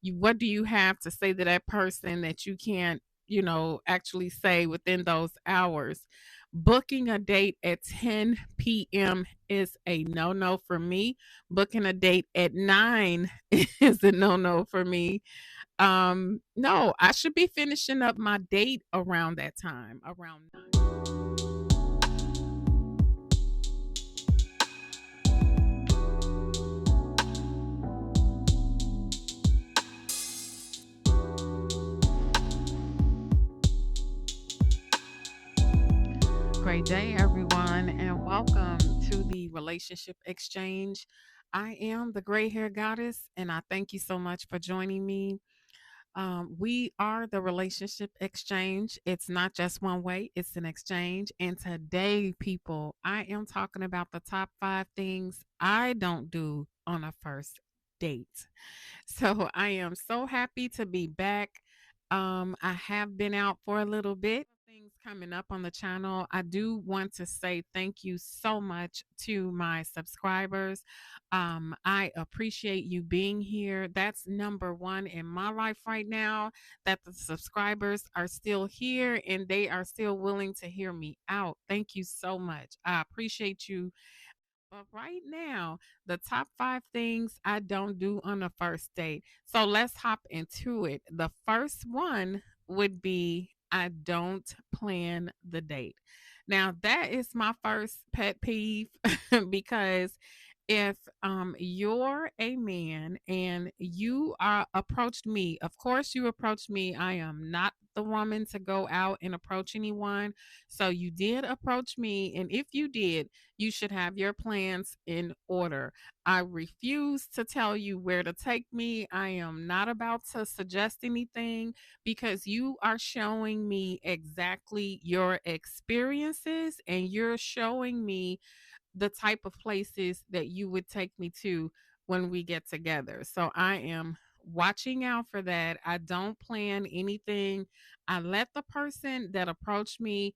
what do you have to say to that person that you can't, actually say within those hours? Booking a date at 10 p.m. is a no no for me. Booking a date at 9 is a no no for me. No, I should be finishing up my date around that time, around 9. Great day, everyone, and welcome to the Relationship Exchange. I am the gray hair goddess, and I thank you so much for joining me. We are the Relationship Exchange. It's not just one way, it's an exchange. And today, people, I am talking about the top 5 things I don't do on a first date. So I am so happy to be back. I have been out for a little bit. Things coming up on the channel. I do want to say thank you so much to my subscribers. I appreciate you being here. That's number one in my life right now, that the subscribers are still here and they are still willing to hear me out. Thank you so much. I appreciate you. But right now, the top 5 things I don't do on a first date. So let's hop into it. The first one would be I don't plan the date. Now, that is my first pet peeve because if you're a man and you are approached me, of course you approached me. I am not the woman to go out and approach anyone. So you did approach me, and if you did, you should have your plans in order. I refuse to tell you where to take me. I am not about to suggest anything because you are showing me exactly your experiences and you're showing me the type of places that you would take me to when we get together. So I am watching out for that. I don't plan anything. I let the person that approached me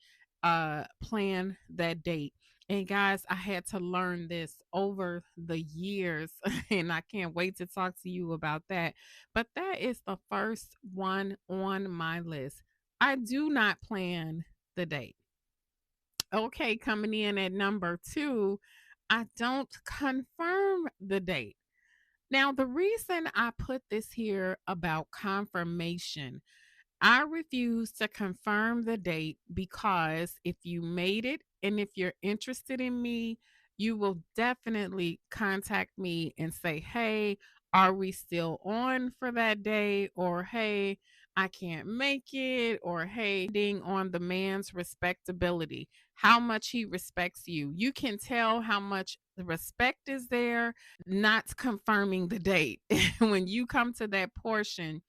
plan that date. And guys, I had to learn this over the years and I can't wait to talk to you about that. But that is the first one on my list. I do not plan the date. Okay, coming in at number 2, I don't confirm the date. Now, the reason I put this here about confirmation, I refuse to confirm the date because if you made it and if you're interested in me, you will definitely contact me and say, hey, are we still on for that day? Or hey, I can't make it. Or hey, ding on the man's respectability, how much he respects you. You can tell how much the respect is there, not confirming the date. When you come to that portion,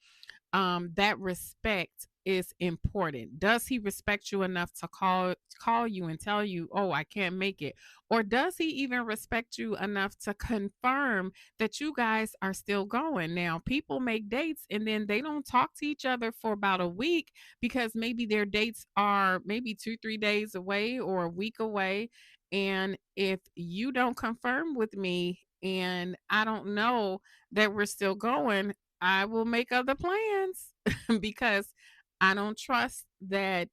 that respect is important. Does he respect you enough to call you and tell you, "Oh, I can't make it," or does he even respect you enough to confirm that you guys are still going? Now, people make dates and then they don't talk to each other for about a week because maybe their dates are maybe 2, 3 days away or a week away. And if you don't confirm with me and I don't know that we're still going, I will make other plans because I don't trust that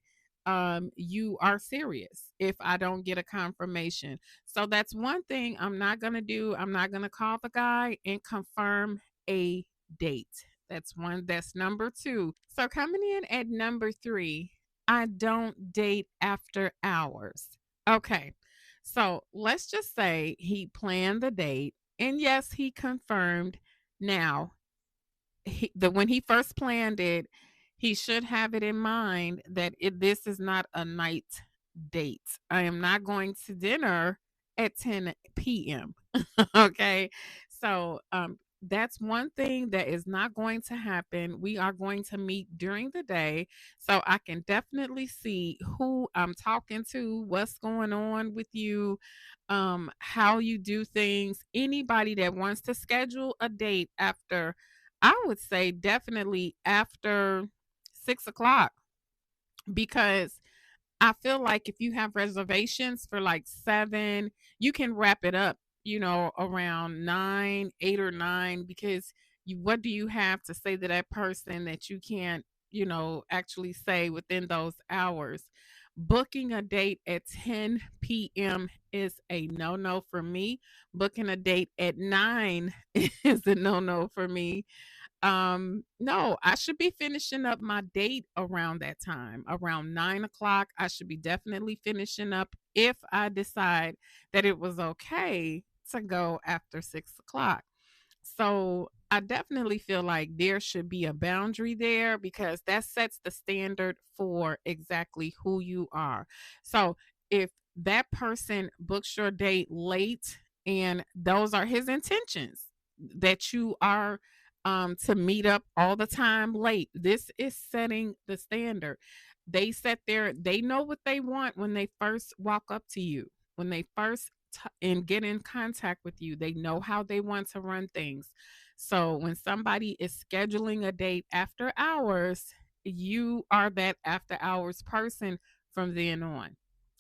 you are serious if I don't get a confirmation. So that's one thing I'm not going to do. I'm not going to call the guy and confirm a date. That's one. That's number 2. So coming in at number 3, I don't date after hours. Okay. So let's just say he planned the date and yes, he confirmed. Now, when he first planned it, he should have it in mind that this is not a night date. I am not going to dinner at 10 p.m. Okay. So that's one thing that is not going to happen. We are going to meet during the day. So I can definitely see who I'm talking to, what's going on with you, how you do things. Anybody that wants to schedule a date after, I would say definitely after 6 o'clock, because I feel like if you have reservations for like 7, you can wrap it up, around 9, 8 or 9, because what do you have to say to that person that you can't, actually say within those hours? Booking a date at 10 p.m. is a no-no for me. Booking a date at 9 is a no-no for me. No, I should be finishing up my date around that time. Around 9 o'clock, I should be definitely finishing up if I decide that it was okay to go after 6 o'clock. So I definitely feel like there should be a boundary there because that sets the standard for exactly who you are. So if that person books your date late and those are his intentions, that you are to meet up all the time late, this is setting the standard. They know what they want when they first walk up to you, when they first and get in contact with you. They know how they want to run things. So when somebody is scheduling a date after hours, you are that after hours person from then on.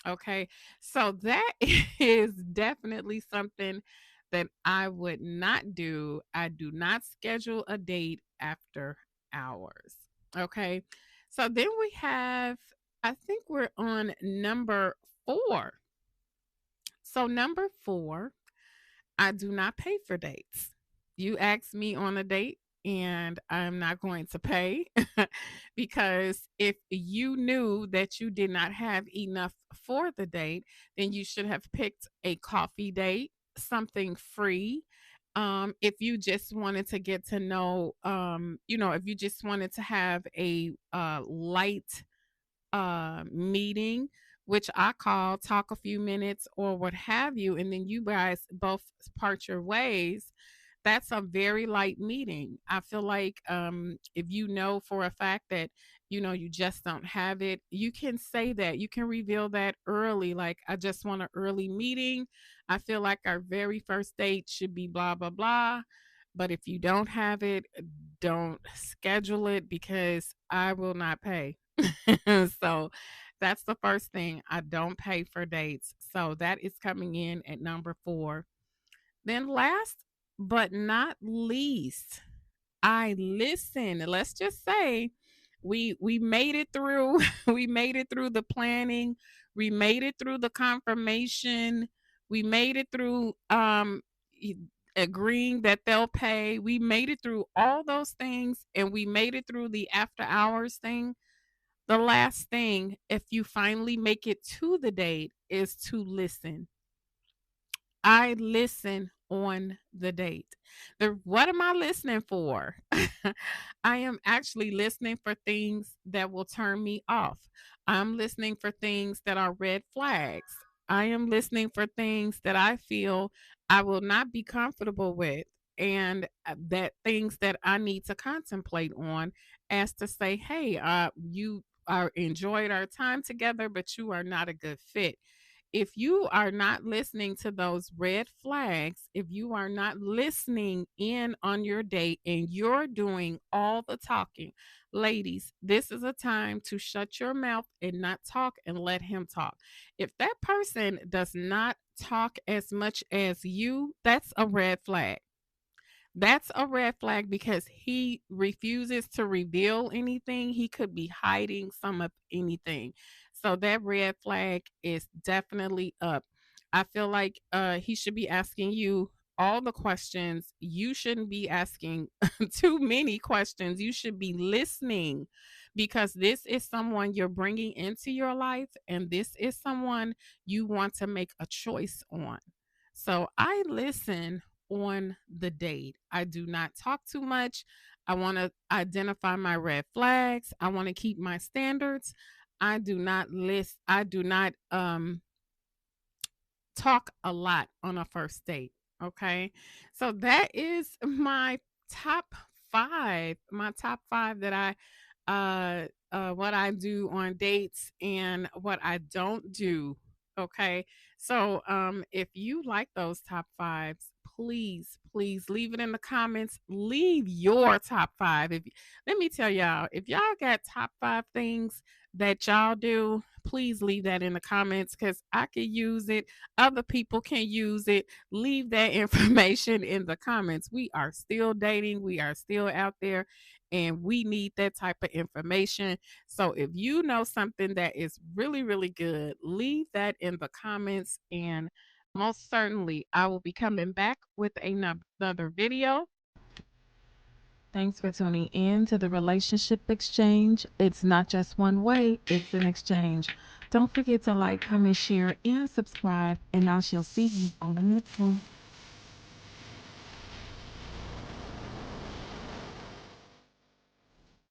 Okay. So that is definitely something that I would not do. I do not schedule a date after hours. Okay. So then we have, I think we're on number 4. So, number 4, I do not pay for dates. You ask me on a date, and I'm not going to pay because if you knew that you did not have enough for the date, then you should have picked a coffee date, something free. If you just wanted to get to know, if you just wanted to have a light meeting, which I call talk a few minutes or what have you, and then you guys both part your ways. That's a very light meeting. I feel like if you know for a fact that you just don't have it, you can say that. You can reveal that early. Like, I just want an early meeting. I feel like our very first date should be blah blah blah. But if you don't have it, don't schedule it because I will not pay. So that's the first thing. I don't pay for dates. So that is coming in at number 4. Then last but not least, I listen. Let's just say we made it through. We made it through the planning. We made it through the confirmation. We made it through agreeing that they'll pay. We made it through all those things, and we made it through the after hours thing. The last thing, if you finally make it to the date, is to listen. I listen on the date. What am I listening for? I am actually listening for things that will turn me off. I'm listening for things that are red flags. I am listening for things that I feel I will not be comfortable with, and that things that I need to contemplate on, as to say, hey, you are enjoyed our time together, but you are not a good fit. If you are not listening to those red flags, if you are not listening in on your date and you're doing all the talking, ladies, this is a time to shut your mouth and not talk and let him talk. If that person does not talk as much as you, that's a red flag. That's a red flag because he refuses to reveal anything. He could be hiding some of anything. So that red flag is definitely up. I feel like he should be asking you all the questions. You shouldn't be asking too many questions. You should be listening because this is someone you're bringing into your life, and this is someone you want to make a choice on. So I listen on the date. I do not talk too much. I want to identify my red flags. I want to keep my standards. I do not talk a lot on a first date. Okay. So that is my top 5. My top 5 that I what I do on dates and what I don't do. Okay. So if you like those top 5s, please leave it in the comments. Leave your top five. If let me tell y'all, if y'all got top five things that y'all do, please leave that in the comments because I can use it. Other people can use it. Leave that information in the comments. We are still dating. We are still out there and we need that type of information. So if you know something that is really, really good, leave that in the comments. And most certainly, I will be coming back with another video. Thanks for tuning in to the Relationship Exchange. It's not just one way, it's an exchange. Don't forget to like, comment, share, and subscribe, and I shall see you on the next one.